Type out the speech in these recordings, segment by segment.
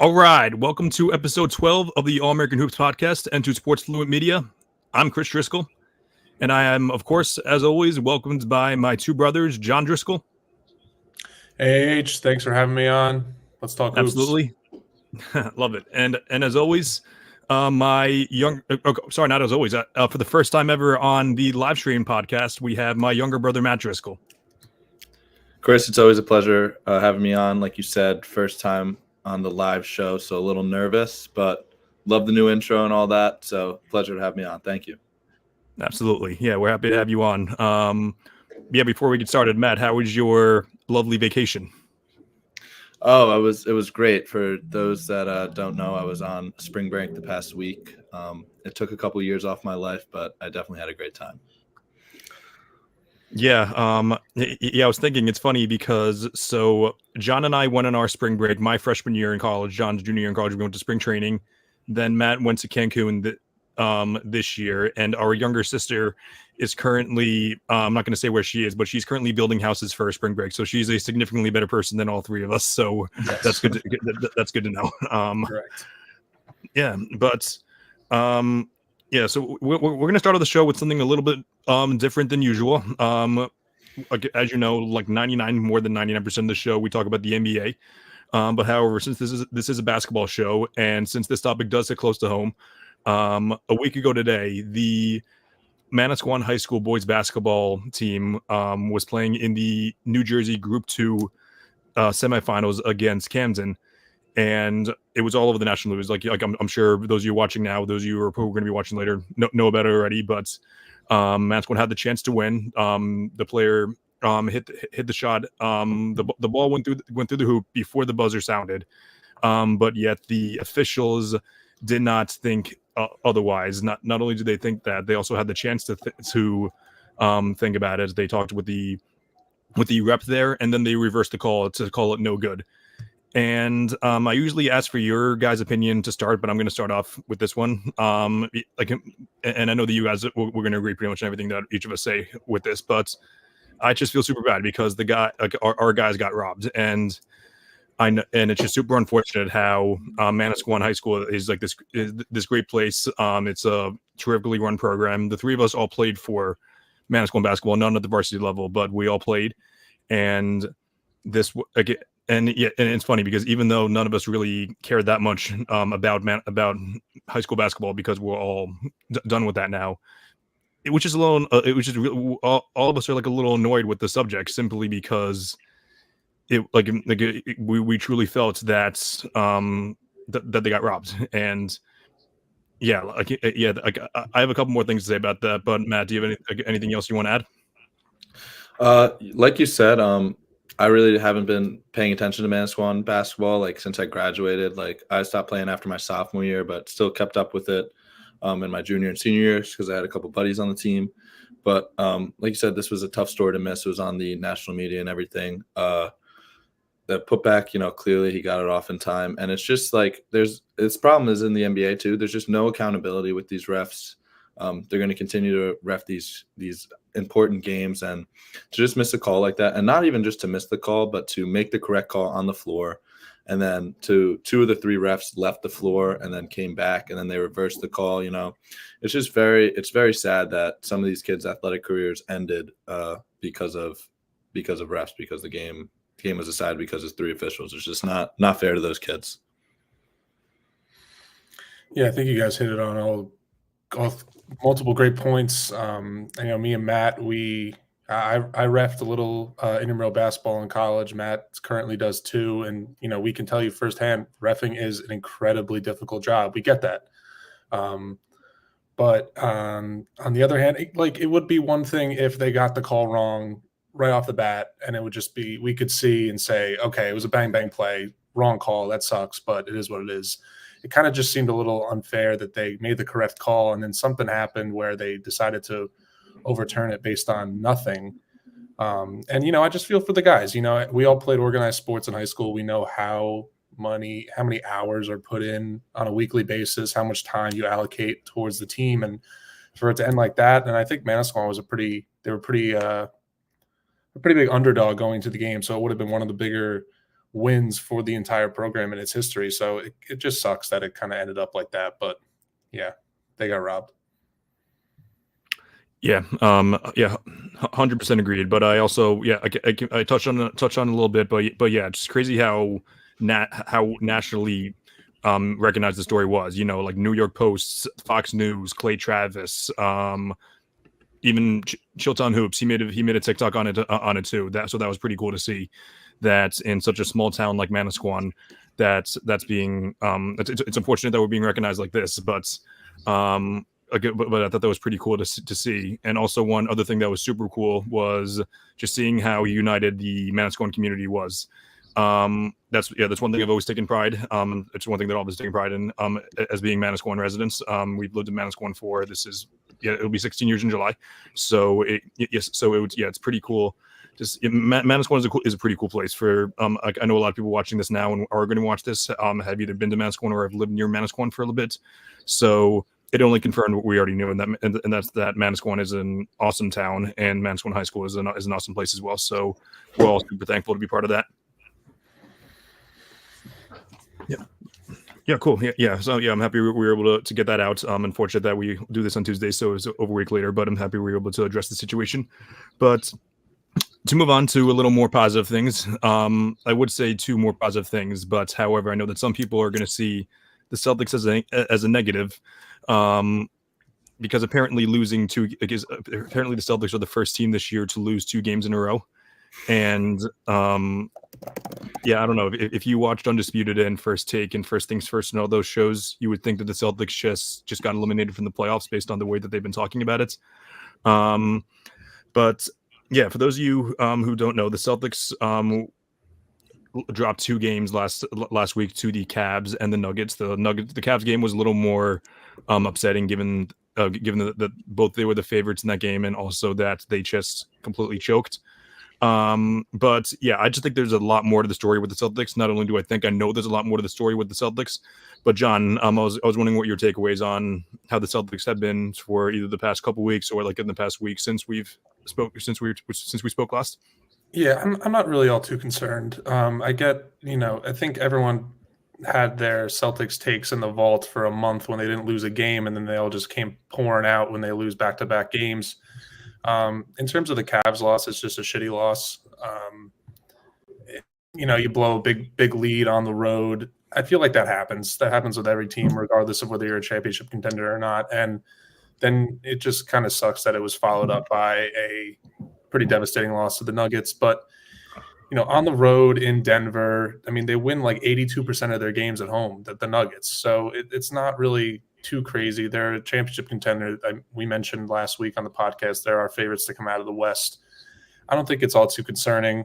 All right, welcome to episode 12 of the All American Hoops podcast and to Sports Fluent Media. I'm Chris Driscoll, and I am, of course, as always, welcomed by my two brothers, John Driscoll. Hey H, thanks for having me on. Let's talk hoops. Absolutely. Love it. And as always, my young, sorry, not as always, for the first time ever on the live stream podcast, we have my younger brother, Matt Driscoll. Chris, it's always a pleasure having me on. Like you said, first time on the live show, so a little nervous, but love the new intro and all that. So pleasure to have me on. Thank you. Absolutely. Yeah, we're happy to have you on. Before we get started, Matt, how was your lovely vacation? Oh, it was great. For those that don't know, I was on spring break the past week. It took a couple years off my life, but I definitely had a great time. Yeah, I was thinking it's funny because so John and I went on our spring break, my freshman year in college, John's junior year in college, we went to spring training. Then Matt went to Cancun this year, and our younger sister is currently, I'm not going to say where she is, but she's currently building houses for her spring break. So she's a significantly better person than all three of us. So Yes. that's good. That's good to know. Correct. Yeah, but yeah, so we're going to start off the show with something a little bit different than usual. As you know, like more than 99% of the show, we talk about the NBA. But however, since this is a basketball show, and since this topic does sit close to home, a week ago today, the Manasquan High School boys basketball team was playing in the New Jersey Group 2 semifinals against Camden. And it was all over the national news. Like I'm sure those of you watching now, those of you who are going to be watching later, know about it already. But Manasquan had the chance to win. The player hit the shot. The ball went through the hoop before the buzzer sounded. But yet the officials did not think otherwise. Not only did they think that, they also had the chance to think about it. They talked with the rep there, and then they reversed the call to call it no good. And I usually ask for your guys' opinion to start, but I'm going to start off with this one. And I know that you guys we're going to agree pretty much on everything that each of us say with this, but I just feel super bad because the guy, our guys, got robbed, and it's just super unfortunate how Manasquan High School is like this great place. It's a terrifically run program. The three of us all played for Manasquan basketball, none at the varsity level, but we all played, and this again. And it's funny because even though none of us really cared that much about high school basketball because we're all done with that now, all of us are like a little annoyed with the subject simply because we truly felt that that they got robbed. And I have a couple more things to say about that. But Matt, do you have anything else you want to add? Like you said, I really haven't been paying attention to Manasquan basketball like since I graduated. Like I stopped playing after my sophomore year, but still kept up with it in my junior and senior years because I had a couple buddies on the team. But like you said, this was a tough story to miss. It was on the national media and everything. The putback, clearly he got it off in time. And it's just like this problem is in the NBA too. There's just no accountability with these refs. They're going to continue to ref these important games, and to just miss a call like that, and not even just to miss the call, but to make the correct call on the floor, and then two of the three refs left the floor and then came back, and then they reversed the call. It's just very sad that some of these kids' athletic careers ended because of refs, because the game was decided because it's three officials. It's just not fair to those kids. Yeah, I think you guys hit it on all multiple great points. Me and Matt, I reffed a little intramural basketball in college. Matt currently does too, and we can tell you firsthand, reffing is an incredibly difficult job. We get that, but on the other hand, it would be one thing if they got the call wrong right off the bat, and it would just be we could see and say, okay, it was a bang bang play, wrong call, that sucks, but it is what it is. It kind of just seemed a little unfair that they made the correct call and then something happened where they decided to overturn it based on nothing. I just feel for the guys. We all played organized sports in high school. We know how many hours are put in on a weekly basis, how much time you allocate towards the team, and for it to end like that. And I think Manasquan was a pretty big underdog going to the game, so it would have been one of the bigger wins for the entire program in its history. So it just sucks that it kind of ended up like that. But yeah, they got robbed. Yeah, 100% agreed. But I also, I touched on it a little bit, but yeah, it's crazy how nationally recognized the story was. You know, like New York Post, Fox News, Clay Travis, even Chilton Hoops. He made a TikTok on it too. So that was pretty cool to see that in such a small town like Manasquan, that's being it's unfortunate that we're being recognized like this, but but I thought that was pretty cool to see. And also one other thing that was super cool was just seeing how united the Manasquan community was. That's one thing I've always taken pride. It's one thing that I've always taken pride in, as being Manasquan residents. We've lived in Manasquan for it'll be 16 years in July. So it's pretty cool. Just Manasquan is a pretty cool place for. I know a lot of people watching this now and are going to watch this. Have either been to Manasquan or have lived near Manasquan for a little bit. So it only confirmed what we already knew, and that's that Manasquan is an awesome town, and Manasquan High School is an awesome place as well. So we're all super thankful to be part of that. Yeah, cool. Yeah. So I'm happy we were able to get that out. Unfortunate that we do this on Tuesday, so it's over a week later. But I'm happy we were able to address the situation. But to move on to a little more positive things, I would say two more positive things. But however, I know that some people are going to see the Celtics as a negative, because apparently the Celtics are the first team this year to lose 2 games in a row, and I don't know if you watched Undisputed and First Take and First Things First and all those shows, you would think that the Celtics just got eliminated from the playoffs based on the way that they've been talking about it. But yeah, for those of you who don't know, the Celtics dropped 2 games last week to the Cavs and the Nuggets. The Cavs game was a little more upsetting given that both they were the favorites in that game and also that they just completely choked. But yeah, I just think there's a lot more to the story with the Celtics. Not only do I know there's a lot more to the story with the Celtics, but John, I was wondering what your takeaways on how the Celtics have been for either the past couple weeks or like in the past week since we spoke last. Yeah, I'm not really all too concerned. I think everyone had their Celtics takes in the vault for a month when they didn't lose a game, and then they all just came pouring out when they lose back-to-back games. In terms of the Cavs loss, it's just a shitty loss. You blow a big lead on the road. I feel like that happens. That happens with every team, regardless of whether you're a championship contender or not. And then it just kind of sucks that it was followed up by a pretty devastating loss to the Nuggets. But, on the road in Denver, I mean, they win like 82% of their games at home, the Nuggets. So it's not really too crazy. They're a championship contender. We mentioned last week on the podcast, they're our favorites to come out of the West. I don't think it's all too concerning.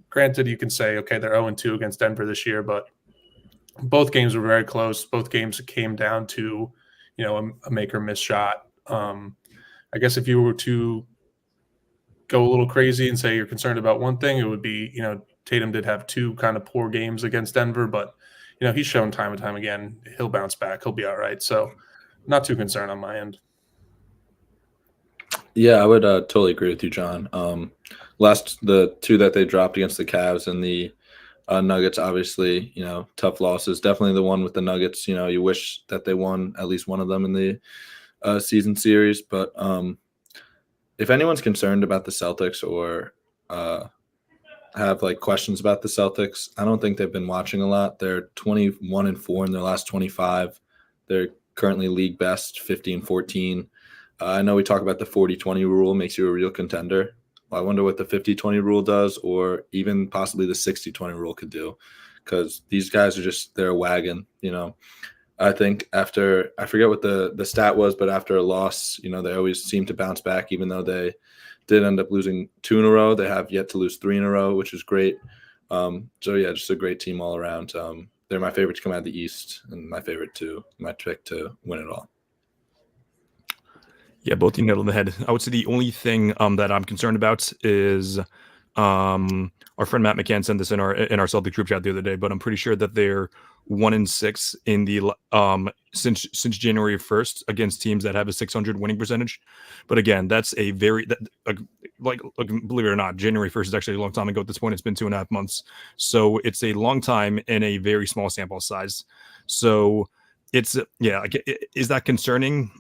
Granted, you can say, okay, they're 0-2 against Denver this year, but both games were very close. Both games came down to, a make or miss shot. I guess if you were to go a little crazy and say you're concerned about one thing, it would be, Tatum did have 2 kind of poor games against Denver, but he's shown time and time again, he'll bounce back. He'll be all right. So not too concerned on my end. Yeah, I would totally agree with you, John. The 2 that they dropped against the Cavs and the Nuggets, obviously, tough losses. Definitely the one with the Nuggets, you wish that they won at least one of them in the season series. But if anyone's concerned about the Celtics or have like questions about the Celtics, I don't think they've been watching a lot. They're 21-4 in their last 25. They're currently league best 15-14. I know we talk about the 40-20 rule makes you a real contender. Well, I wonder what the 50-20 rule does, or even possibly the 60-20 rule could do, because these guys are they're a wagon. I think I forget what the stat was, but after a loss, they always seem to bounce back, even though they did end up losing 2 in a row. They have yet to lose 3 in a row, which is great. So yeah, just a great team all around. They're my favorite to come out of the East and my pick to win it all. Yeah, both you nailed on the head. I would say the only thing that I'm concerned about is Our friend Matt McCann sent this in our Celtic group chat the other day, but I'm pretty sure that they're 1-6 in the since January 1st against teams that have a 600 winning percentage. But again, that's a very like believe it or not, January 1st is actually a long time ago at this point. It's been 2.5 months, so it's a long time in a very small sample size. So it's is that concerning?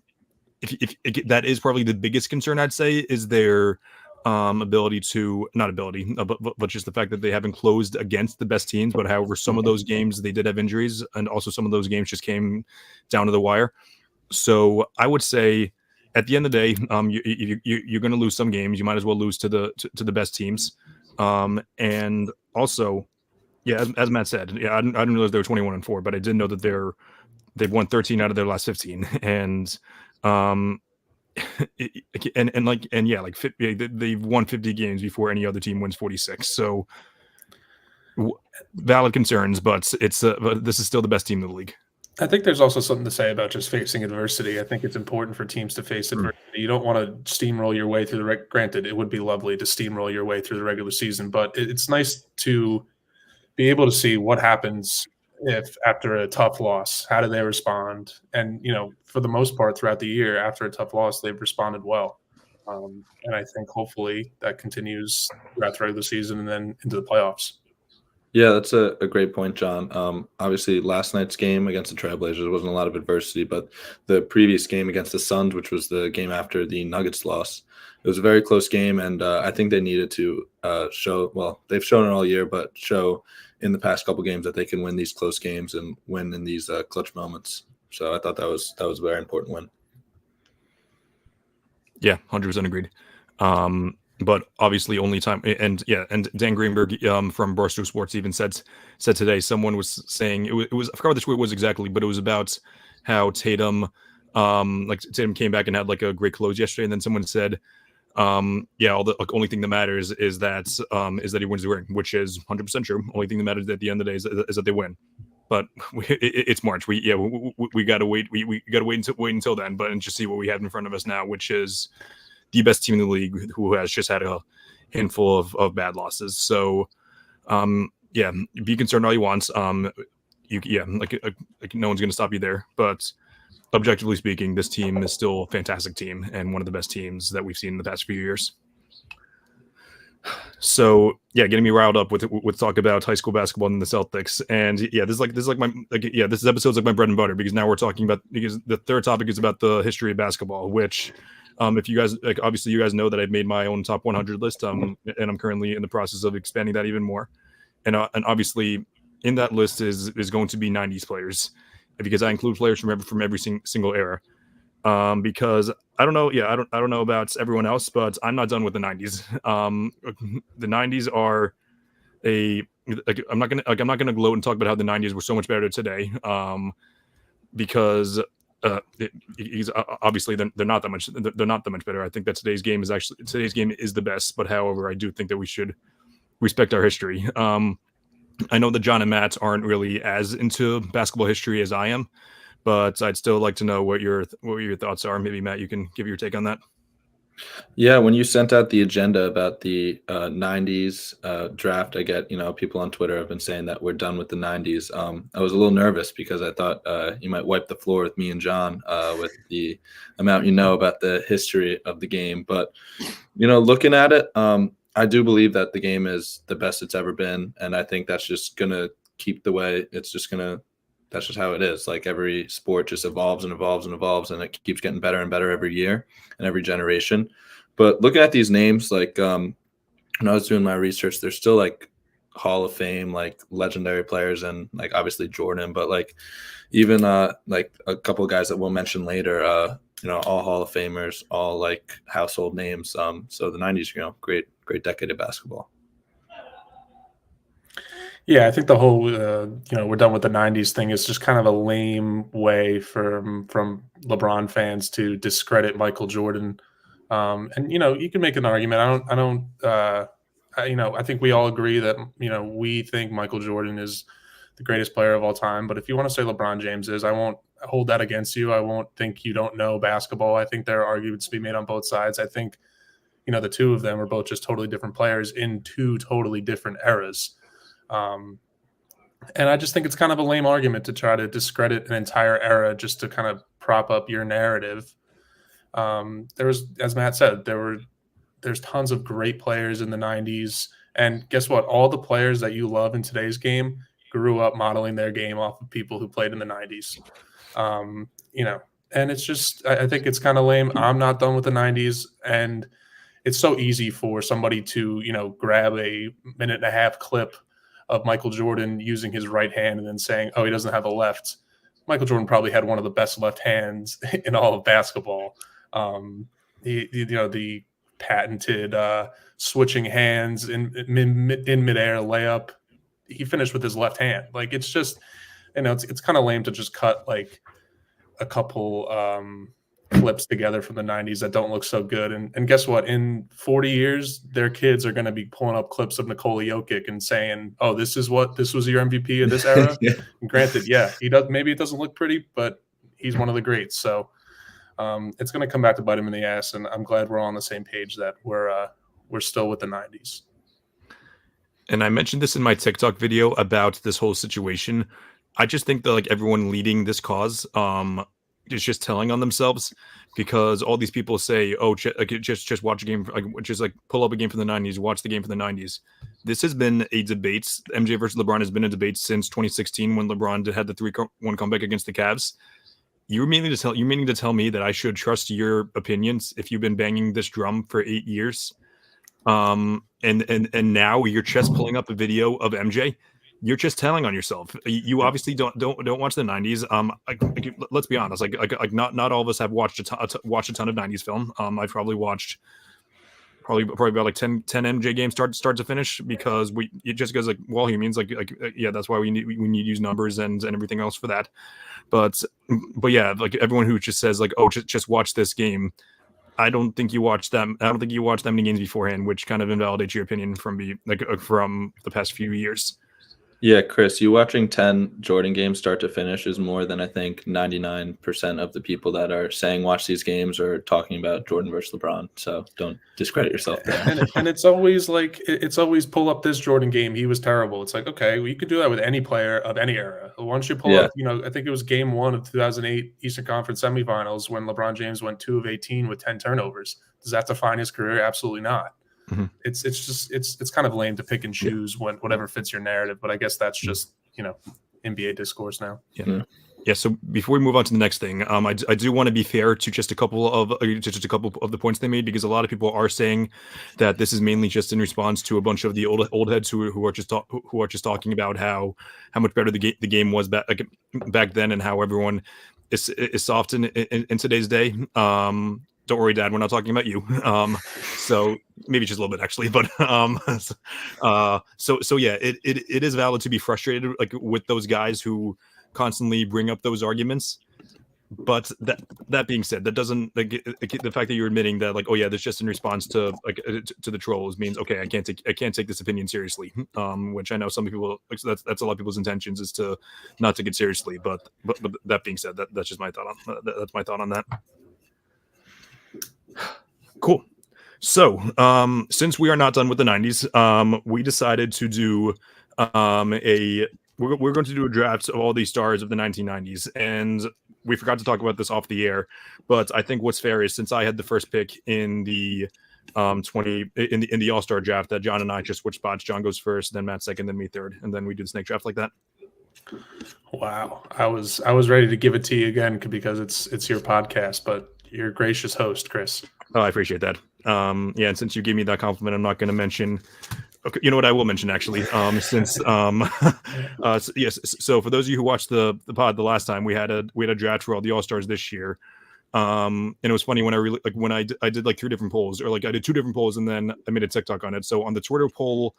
If that is probably the biggest concern, I'd say, is their ability to not ability, but just the fact that they haven't closed against the best teams. But however, some of those games they did have injuries, and also some of those games just came down to the wire. So I would say, at the end of the day, you're going to lose some games. You might as well lose to the best teams. And also, yeah, as Matt said, yeah, I didn't realize they were 21-4, but I did know that they've won 13 out of their last 15, and they've won 50 games before any other team wins 46. So valid concerns, but but this is still the best team in the league. I think there's also something to say about just facing adversity. I think it's important for teams to face adversity. You don't want to steamroll your way through granted, it would be lovely to steamroll your way through the regular season, but it's nice to be able to see what happens if after a tough loss, how do they respond? And, for the most part throughout the year, after a tough loss, they've responded well. And I think hopefully that continues throughout the regular season and then into the playoffs. Yeah, that's a great point, John. Obviously, last night's game against the Trailblazers wasn't a lot of adversity, but the previous game against the Suns, which was the game after the Nuggets loss, it was a very close game, and I think they needed to show – well, they've shown it all year, but show in the past couple games that they can win these close games and win in these clutch moments. So I thought that was a very important win. Yeah, 100% agreed. But obviously only time and Dan Greenberg from Barstool Sports even said today, someone was saying it was I forgot what the tweet was exactly, but it was about how Tatum Tatum came back and had like a great close yesterday, and then someone said only thing that matters is that he wins the ring, which is 100% true. Only thing that matters at the end of the day is that they win. But it's March. We gotta wait. We gotta wait until then. But and just see what we have in front of us now, which is the best team in the league, who has just had a handful of bad losses. So, be concerned all you want. No one's gonna stop you there. But objectively speaking, this team is still a fantastic team and one of the best teams that we've seen in the past few years. So getting me riled up with talk about high school basketball and the Celtics, and this episode's like my bread and butter, because now we're talking about, because the third topic is about the history of basketball, which if you guys obviously you guys know that I've made my own top 100 list, and I'm currently in the process of expanding that even more, and obviously in that list is going to be 90s players, because I include players from every single era. Because I don't know about everyone else, but I'm not done with the 90s. The 90s are I'm not gonna gloat and talk about how the 90s were so much better today. Because obviously they're not that much better. I think that today's game is the best, but however, I do think that we should respect our history. I know that John and Matt aren't really as into basketball history as I am, but I'd still like to know what your thoughts are. Maybe Matt, you can give your take on that. Yeah, when you sent out the agenda about the 90s draft, I get, people on Twitter have been saying that we're done with the 90s. I was a little nervous because I thought you might wipe the floor with me and John with the amount about the history of the game. But, looking at it, I do believe that the game is the best it's ever been. And I think that's just going to keep the way it's just going to. That's just how it is. Like, every sport just evolves and evolves and evolves, and it keeps getting better and better every year and every generation. But looking at these names, like when I was doing my research, there's still like Hall of Fame, like legendary players, and like obviously Jordan, but like even like a couple of guys that we'll mention later, all Hall of Famers, all like household names. So the 90s, great decade of basketball. Yeah, I think the whole, we're done with the 90s thing is just kind of a lame way from LeBron fans to discredit Michael Jordan. And, you can make an argument. I think we all agree that, we think Michael Jordan is the greatest player of all time. But if you want to say LeBron James is, I won't hold that against you. I won't think you don't know basketball. I think there are arguments to be made on both sides. I think, the two of them are both just totally different players in two totally different eras. And I just think it's kind of a lame argument to try to discredit an entire era just to kind of prop up your narrative. There's, as Matt said, there's tons of great players in the 90s. And guess what? All the players that you love in today's game grew up modeling their game off of people who played in the 90s. And it's just, I think it's kind of lame. I'm not done with the 90s. And it's so easy for somebody to, grab a minute and a half clip of Michael Jordan using his right hand and then saying, oh, he doesn't have a left. Michael Jordan probably had one of the best left hands in all of basketball. The patented switching hands in midair layup, he finished with his left hand. Like, it's just, it's kind of lame to just cut like a couple clips together from the 90s that don't look so good. And guess what? In 40 years, their kids are going to be pulling up clips of Nikola Jokic and saying, oh, this was your MVP of this era. Yeah. And granted, yeah, he does. Maybe it doesn't look pretty, but he's one of the greats. So it's going to come back to bite him in the ass. And I'm glad we're all on the same page that we're still with the 90s. And I mentioned this in my TikTok video about this whole situation. I just think that like everyone leading this cause is just telling on themselves, because all these people say, oh, just watch a game, just like pull up a game from the 90s, watch the game from the 90s. This has been a debate. MJ versus LeBron has been a debate since 2016 when LeBron had the 3-1 comeback against the Cavs. You're meaning to tell me that I should trust your opinions if you've been banging this drum for 8 years? And now you're just pulling up a video of MJ. You're just telling on yourself. You obviously don't watch the 90s. Let's be honest. Like not all of us have watched a ton of 90s film. I've probably watched about like 10 MJ games start to finish, because like Wall means like yeah, that's why we need to use numbers and everything else for that. But yeah, like everyone who just says like, oh, just watch this game. I don't think you watched them. I don't think you watched that many games beforehand, which kind of invalidates your opinion from the past few years. Yeah, Chris, you watching 10 Jordan games start to finish is more than I think 99% of the people that are saying watch these games are talking about Jordan versus LeBron. So don't discredit yourself there. And it's always like, it's always pull up this Jordan game. He was terrible. It's like, okay, well, you could do that with any player of any era. Once you pull up, I think it was game 1 of 2008 Eastern Conference semifinals when LeBron James went 2 of 18 with 10 turnovers. Does that define his career? Absolutely not. Mm-hmm. It's kind of lame to pick and choose whatever fits your narrative, but I guess that's just NBA discourse now. Yeah. So before we move on to the next thing, I do want to be fair to just a couple of the points they made, because a lot of people are saying that this is mainly just in response to a bunch of the old heads who are just talking about how much better the game was back then, and how everyone is soft in today's day. Don't worry, Dad, we're not talking about you. So maybe just a little bit, actually. But so yeah, it is valid to be frustrated like with those guys who constantly bring up those arguments. But that being said, that doesn't the fact that you're admitting that like, oh yeah, that's just in response to to the trolls means okay, I can't take this opinion seriously. Which I know some people that's a lot of people's intentions is to not take it seriously. But that being said, that's just my thought on that's my thought on that. Cool. So, since we are not done with the 90s, we decided to do we're going to do a draft of all these stars of the 1990s, and we forgot to talk about this off the air. But I think what's fair is, since I had the first pick in the in the All-Star draft, that John and I just switched spots. John goes first, then Matt second, then me third, and then we do the snake draft like that. Wow, I was ready to give it to you again because it's your podcast, but you're a gracious host, Chris. Oh, I appreciate that. Yeah, and since you gave me that compliment, I'm not going to mention. Okay, you know what? I will mention actually. Yes. So for those of you who watched the pod the last time, we had a draft for all the All Stars this year. And it was funny when I did like 3 different polls, or like I did 2 different polls, and then I made a TikTok on it. So on the Twitter poll,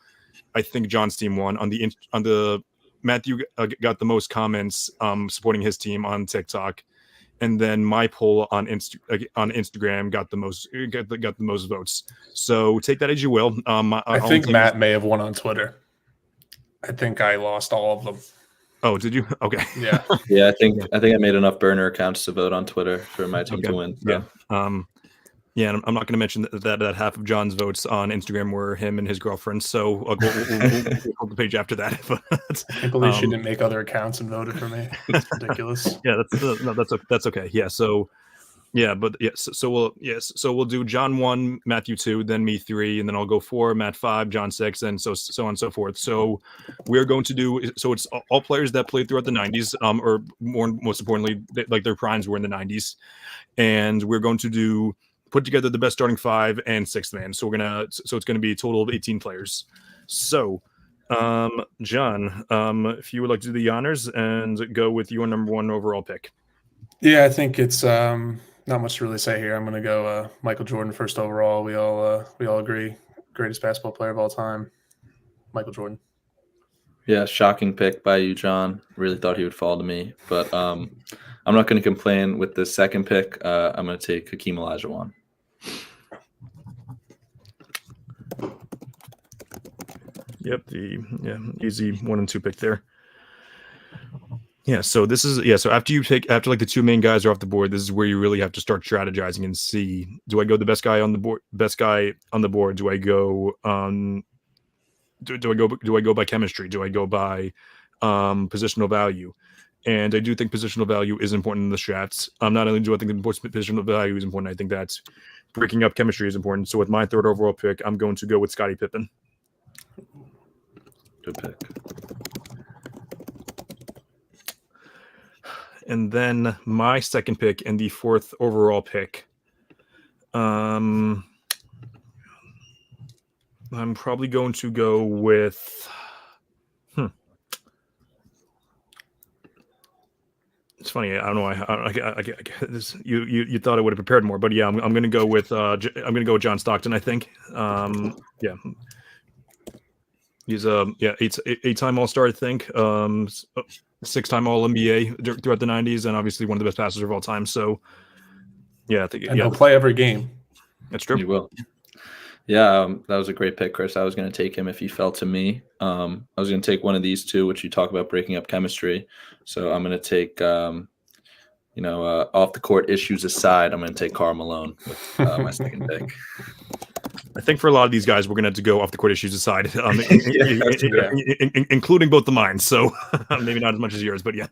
I think John's team won. On the Matthew got the most comments supporting his team on TikTok. And then my poll on Instagram got the most votes. So take that as you will. I think Matt may have won on Twitter. I think I lost all of them. Oh, did you? Okay. Yeah. Yeah, I think I made enough burner accounts to vote on Twitter for my team to win. So. Yeah. Yeah, and I'm not going to mention that half of John's votes on Instagram were him and his girlfriend. So we'll hold the page after that. But, I can't believe she didn't make other accounts and voted for me. It's ridiculous. Yeah, that's okay. Yeah, so yeah, but yes, so we'll do John 1, Matthew 2, then me 3, and then I'll go 4, Matt 5, John 6, and so on and so forth. So we're going to do it's all players that played throughout the 90s, or most importantly, like their primes were in the 90s, and we're going to put together the best starting 5 and 6th man. So it's gonna be a total of 18 players. So John, if you would like to do the honors and go with your number 1 overall pick. Yeah, I think it's not much to really say here. I'm going to go Michael Jordan first overall. We all agree, greatest basketball player of all time, Michael Jordan. Yeah, shocking pick by you, John. Really thought he would fall to me, but I'm not going to complain with the second pick. I'm going to take Hakeem Olajuwon. Yep, easy 1 and 2 pick there. Yeah, so this is so after like the 2 main guys are off the board, this is where you really have to start strategizing and see, do I go the best guy on the board? Do I go do I go by chemistry? Do I go by positional value? And I do think positional value is important in the strats. Not only do I think the positional value is important, I think that breaking up chemistry is important. So with my 3rd overall pick, I'm going to go with Scottie Pippen. Good pick. And then my 2nd pick and the 4th overall pick, I'm probably going to go with. It's funny. I don't know. I this, you thought I would have prepared more, but yeah, I'm going to go with John Stockton. I think. Yeah. He's eight-time All-Star, I think. 6-time All-NBA throughout the 90s, and obviously one of the best passers of all time. So, yeah, I think he'll play every game. That's true. He will. Yeah, that was a great pick, Chris. I was going to take him if he fell to me. I was going to take one of these two, which you talk about breaking up chemistry. So I'm going to take, off the court issues aside, I'm going to take Karl Malone with my 2nd pick. I think for a lot of these guys, we're going to have to go off the court issues aside, including both of mine. So maybe not as much as yours, but yeah.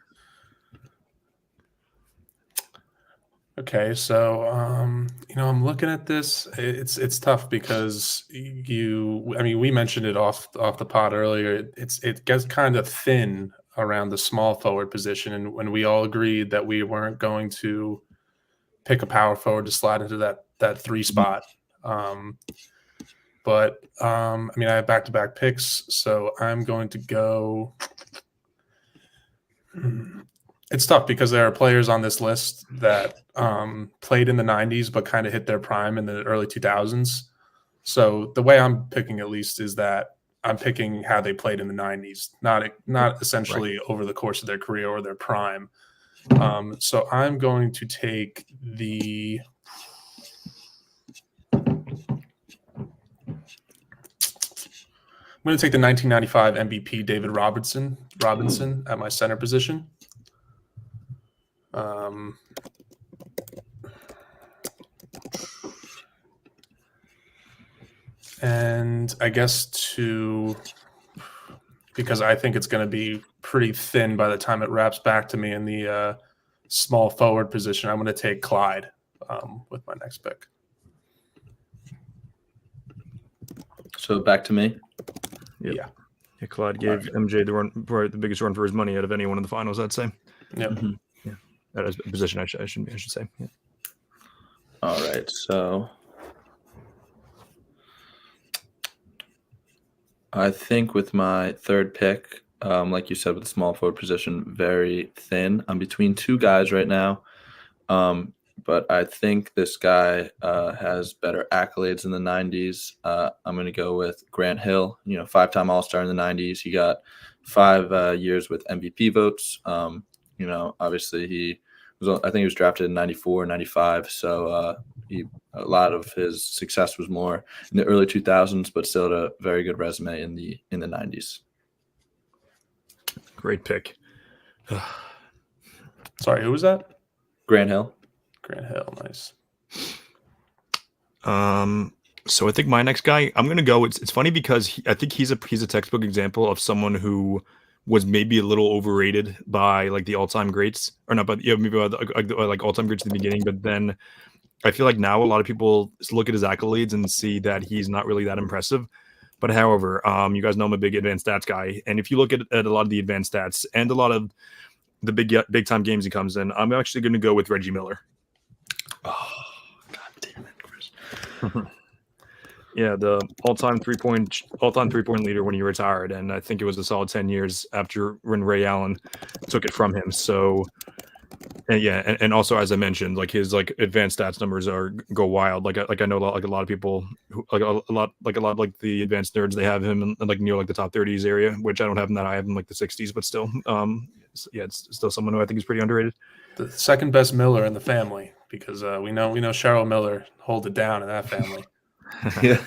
Okay, so I'm looking at this. It's tough because we mentioned it off the pod earlier. It gets kind of thin around the small forward position, and when we all agreed that we weren't going to pick a power forward to slide into that 3 spot. But I have back-to-back picks, so I'm going to go. It's tough because there are players on this list that played in the 90s but kind of hit their prime in the early 2000s. So the way I'm picking, at least, is that I'm picking how they played in the 90s, not essentially over the course of their career or their prime. So I'm going to take the – I'm going to take the 1995 MVP David Robinson at my center position. And I guess because I think it's going to be pretty thin by the time it wraps back to me in the small forward position, I'm going to take Clyde with my next pick. So back to me. Yep. Yeah. Clyde gave MJ the biggest run for his money out of anyone in the finals, I'd say. Yep. Mm-hmm. Yeah. That is a position I should say. Yeah. All right. So I think with my 3rd pick, like you said, with the small forward position, very thin. I'm between 2 guys right now. But I think this guy has better accolades in the 90s. I'm going to go with Grant Hill, 5-time All-Star in the 90s. He got 5 years with MVP votes. Obviously I think he was drafted in 94, 95. So a lot of his success was more in the early 2000s, but still had a very good resume in the 90s. Great pick. Sorry, who was that? Grant Hill. Grant Hill, nice. So I think my next guy, I'm gonna go. It's funny because I think he's a textbook example of someone who was maybe a little overrated by like the all-time greats, or not, but maybe by like all-time greats at the beginning. But then I feel like now a lot of people look at his accolades and see that he's not really that impressive. But however, you guys know I'm a big advanced stats guy, and if you look at a lot of the advanced stats and a lot of the big time games he comes in, I'm actually going to go with Reggie Miller. Oh, God damn it, Chris. Yeah, the all-time three-point leader when he retired, and I think it was a solid 10 years after when Ray Allen took it from him. So, and also as I mentioned, like his like advanced stats numbers go wild. Like I know like a lot of people who, like a lot of like the advanced nerds, they have him in like near like the top 30s area, which I don't have him that. I have him like the 60s, but still, it's still someone who I think is pretty underrated. The second best Miller in the family, because we know Cheryl Miller hold it down in that family. Yeah.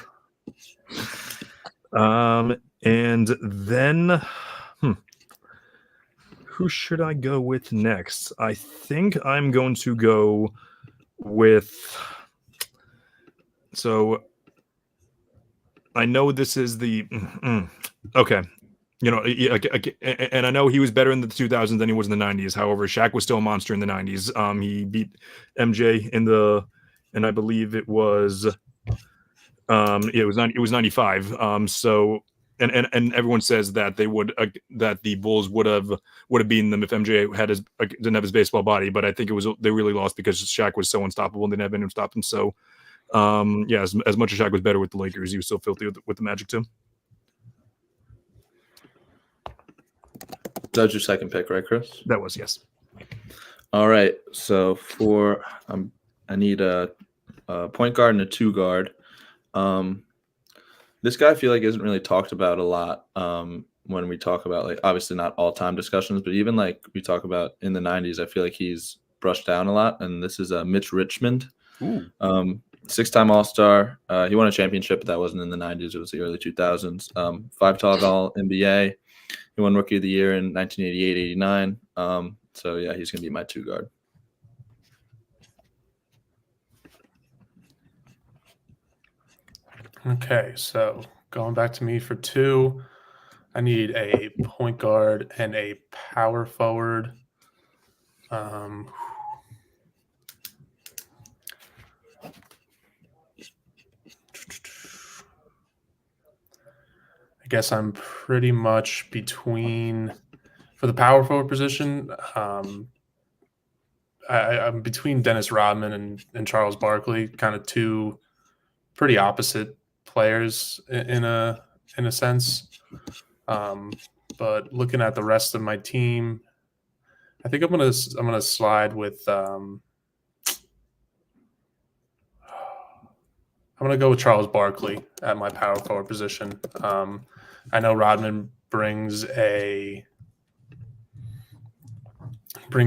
And then, who should I go with next? I think I'm going to go with. So, I know this is the okay. You know, and I know he was better in the 2000s than he was in the 90s. However, Shaq was still a monster in the 90s. He beat MJ and I believe it was. It was 95. So and everyone says that they would that the Bulls would have beaten them if MJ had didn't have his baseball body, but I think they really lost because Shaq was so unstoppable and they didn't have anyone to stop him. So as much as Shaq was better with the Lakers, he was still filthy with the Magic too. That was your second pick, right, Chris? That was, yes. All right. So for I need a point guard and a two guard. This guy I feel like isn't really talked about a lot when we talk about, like, obviously not all-time discussions, but even like we talk about in the 90s, I feel like he's brushed down a lot, and this is Mitch Richmond. Ooh. 6-time All-Star. He won a championship, but that wasn't in the 90s. It was the early 2000s. 5-time All-NBA. He won Rookie of the Year in 1988-89. So, yeah, he's going to be my two guard. Okay, so going back to me for two, I need a point guard and a power forward. I guess I'm pretty much between, for the power forward position, I'm between Dennis Rodman and Charles Barkley, kind of two pretty opposite players in a sense. But looking at the rest of my team, I think I'm gonna slide with I'm gonna go with Charles Barkley at my power forward position. I know Rodman brings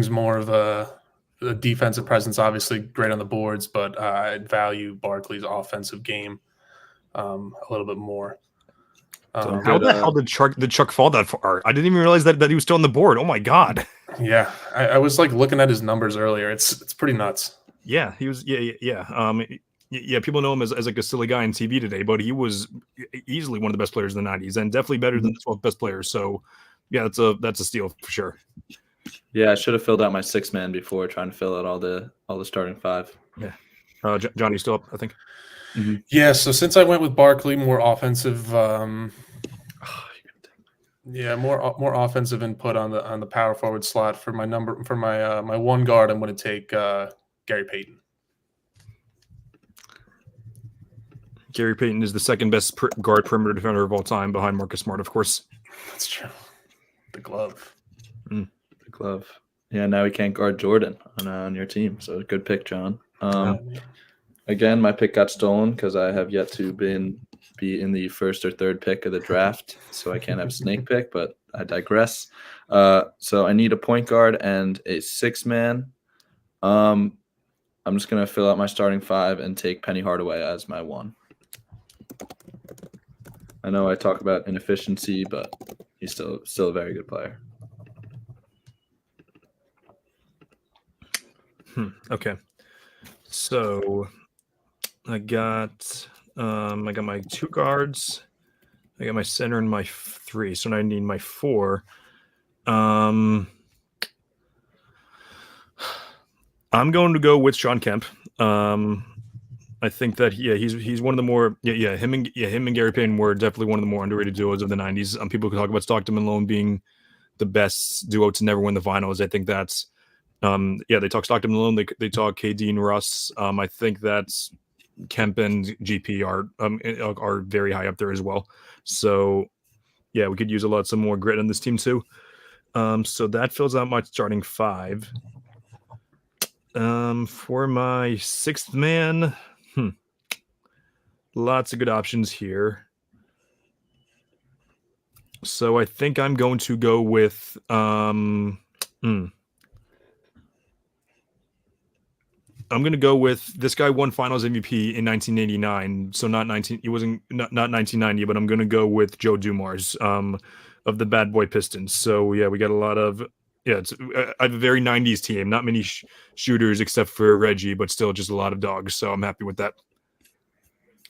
more of a defensive presence, obviously great on the boards, but I value Barkley's offensive game a little bit more. So how the hell did Chuck fall that far? I didn't even realize that he was still on the board. Oh my god! Yeah, I was like looking at his numbers earlier. It's pretty nuts. Yeah, he was. Yeah. People know him as like a silly guy on TV today, but he was easily one of the best players in the 90s, and definitely better than the 12th best players. So, yeah, that's a steal for sure. Yeah, I should have filled out my 6-man before trying to fill out all the starting five. Yeah, John, you still up? I think. Mm-hmm. Yeah. So since I went with Barkley, more offensive. More offensive input on the power forward slot for my my one guard. I'm going to take Gary Payton. Gary Payton is the second best guard perimeter defender of all time, behind Marcus Smart, of course. That's true. The glove. The glove. Yeah, now we can't guard Jordan on your team. So good pick, John. Again, my pick got stolen because I have yet to be in the first or third pick of the draft, so I can't have a snake pick, but I digress. So I need a point guard and a 6-man. I'm just going to fill out my starting five and take Penny Hardaway as my one. I know I talk about inefficiency, but he's still a very good player. Okay. So I got my 2 guards. I got my center and my 3. So now I need my 4. I'm going to go with Sean Kemp. I think that he's one of the more him and Gary Payton were definitely one of the more underrated duos of the 90s. People can talk about Stockton and Malone being the best duo to never win the finals. I think that's they talk Stockton and Malone, they talk KD and Russ. I think that's Kemp and GP are very high up there as well. So yeah, we could use some more grit on this team too. So that fills out my starting 5. For my 6th man, lots of good options here. So I think I'm going to go with I'm going to go with this guy won Finals MVP in 1989. So not 1990, but I'm going to go with Joe Dumars of the Bad Boy Pistons. So yeah, we got a lot of it's I have a very 90s team. Not many shooters except for Reggie, but still just a lot of dogs. So I'm happy with that.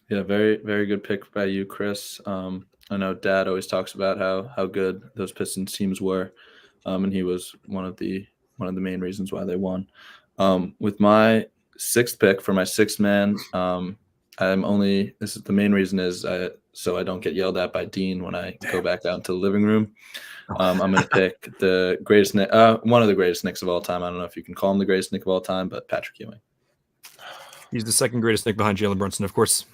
Yeah, very, very good pick by you, Chris. I know Dad always talks about how good those Pistons teams were, and he was one of the main reasons why they won. With my 6th pick for my 6th man, this is the main reason is so I don't get yelled at by Dean when I go back out into the living room. I'm going to pick the greatest one of the greatest Knicks of all time. I don't know if you can call him the greatest Knick of all time, but Patrick Ewing. He's the 2nd greatest Knick behind Jalen Brunson, of course.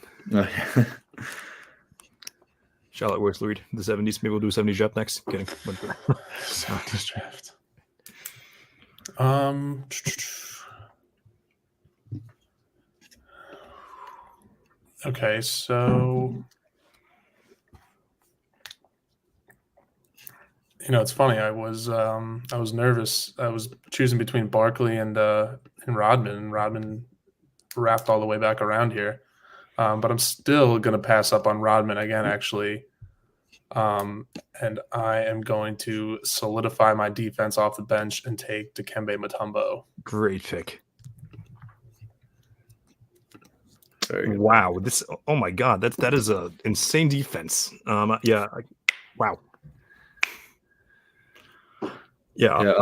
Charlotte Worth Lloyd, the 70s. Maybe we'll do a 70s draft next. Kidding. 70s draft. Okay, so it's funny. I was nervous. I was choosing between Barkley and Rodman. And Rodman wrapped all the way back around here, but I'm still going to pass up on Rodman again, actually. And I am going to solidify my defense off the bench and take Dikembe Mutombo. Great pick. Wow, oh my God, that is a insane defense. Wow. Yeah.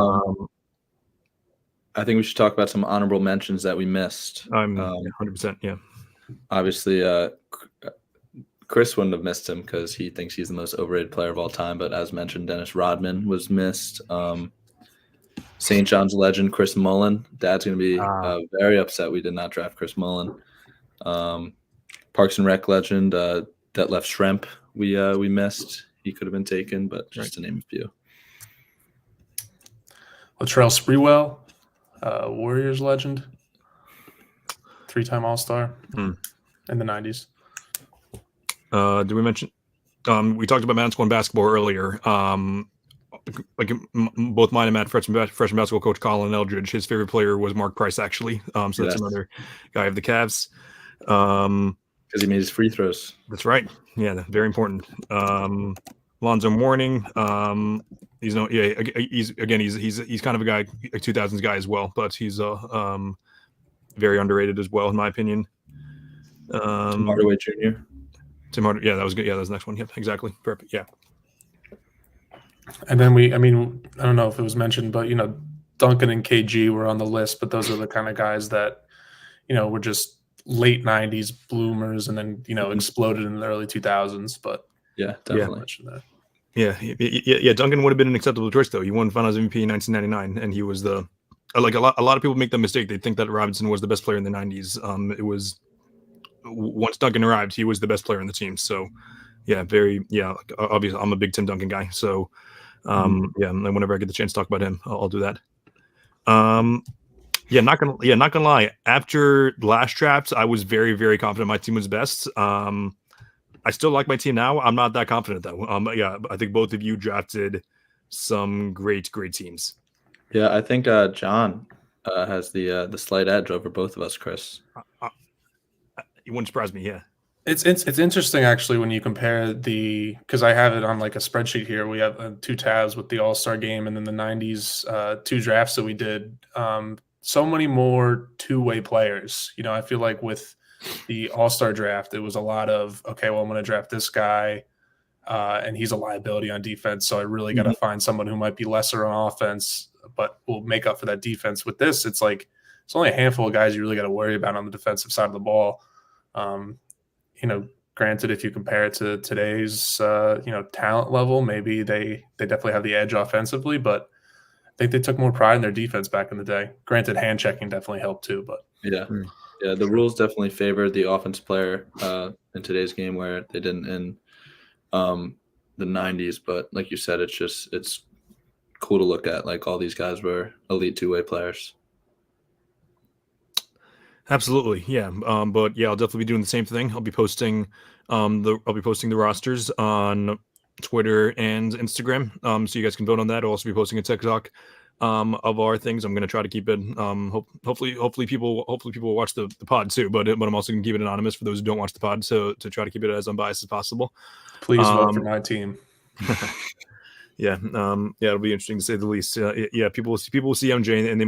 I think we should talk about some honorable mentions that we missed. I'm 100%. Yeah. Obviously, Chris wouldn't have missed him because he thinks he's the most overrated player of all time. But as mentioned, Dennis Rodman was missed. St. John's legend Chris Mullin. Dad's going to be very upset we did not draft Chris Mullin. Parks and Rec legend Detlef Schrempf we missed. He could have been taken, but just to name a few. Latrell Sprewell, Warriors legend, 3-time All-Star in the 90s. Did we mention? We talked about Manasquan basketball earlier. Both mine and Matt, freshman basketball coach Colin Eldridge, his favorite player was Mark Price, actually. So that's another guy of the Cavs. Because he made his free throws. That's right. Yeah, very important. Lonzo Mourning. He's kind of a guy, a 2000s guy as well, but he's very underrated as well, in my opinion. Tim Hardaway Jr. Tim Hardaway, yeah, that was good. Yeah, that was the next one. Yep, exactly. Perfect. Yeah. And then I don't know if it was mentioned, but Duncan and KG were on the list, but those are the kind of guys that were just late 90s bloomers and then exploded in the early 2000s. But yeah, definitely. Yeah. Duncan would have been an acceptable choice though. He won Finals MVP in 1999, and he was a lot of people make the mistake. They think that Robinson was the best player in the 90s. It was once Duncan arrived, he was the best player on the team. So obviously I'm a big Tim Duncan guy. So and whenever I get the chance to talk about him, I'll do that. Not gonna lie. After the last drafts, I was very, very confident my team was best. I still like my team now. I'm not that confident though. I think both of you drafted some great teams. Yeah, I think John has the slight edge over both of us, Chris. It wouldn't surprise me. Yeah, it's interesting actually when you compare because I have it on like a spreadsheet here. We have 2 tabs with the All-Star game and then the 90s 2 drafts that we did. So many more two-way players. I feel like with the All-Star draft, it was a lot of, okay, well, I'm going to draft this guy, and he's a liability on defense, so I really got to find someone who might be lesser on offense, but will make up for that defense. With this, it's like it's only a handful of guys you really got to worry about on the defensive side of the ball. Granted, if you compare it to today's talent level, maybe they definitely have the edge offensively, but I think they took more pride in their defense back in the day. Granted, hand checking definitely helped too, but the rules definitely favored the offensive player in today's game, where they didn't in the 90s. But like you said, it's cool to look at. Like, all these guys were elite two-way players. Absolutely, yeah. But yeah, I'll definitely be doing the same thing. I'll be posting the rosters on Twitter and Instagram, so you guys can vote on that. I'll also be posting a TikTok of our things. I'm going to try to keep it. Hopefully people will watch the pod too. But I'm also going to keep it anonymous for those who don't watch the pod, so to try to keep it as unbiased as possible. Please vote for my team. Yeah, it'll be interesting to say the least. People will see MJ and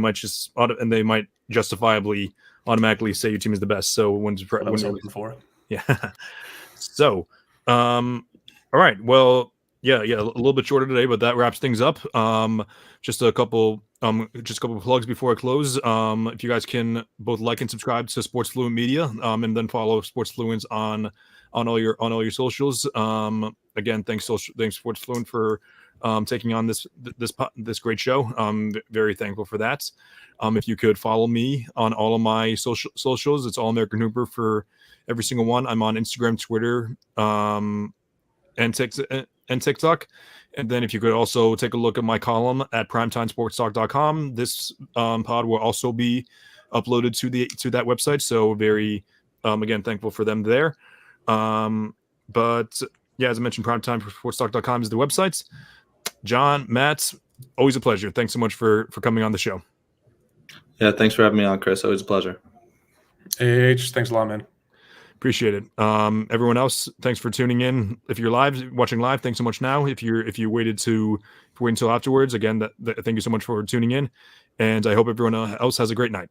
they might justifiably automatically say your team is the best. So when I was hoping for. Yeah. So, all right. Well, yeah, a little bit shorter today, but that wraps things up. Just a couple plugs before I close. If you guys can both like and subscribe to Sports Fluent Media, and then follow Sports Fluent on all your socials. Again, thanks Sports Fluent for taking on this great show. I'm very thankful for that. If you could follow me on all of my socials, it's All American Hooper for every single one. I'm on Instagram, Twitter, and TikTok. And then if you could also take a look at my column at primetimesportstalk.com. This pod will also be uploaded to that website. So very, again, thankful for them there. But yeah, as I mentioned, primetimesportstalk.com is the website. John, Matt, always a pleasure. Thanks so much for coming on the show. Yeah, thanks for having me on, Chris. Always a pleasure. Thanks a lot, man. Appreciate it. Everyone else, thanks for tuning in. If you're watching live, thanks so much now. If you wait until afterwards, again, thank you so much for tuning in. And I hope everyone else has a great night.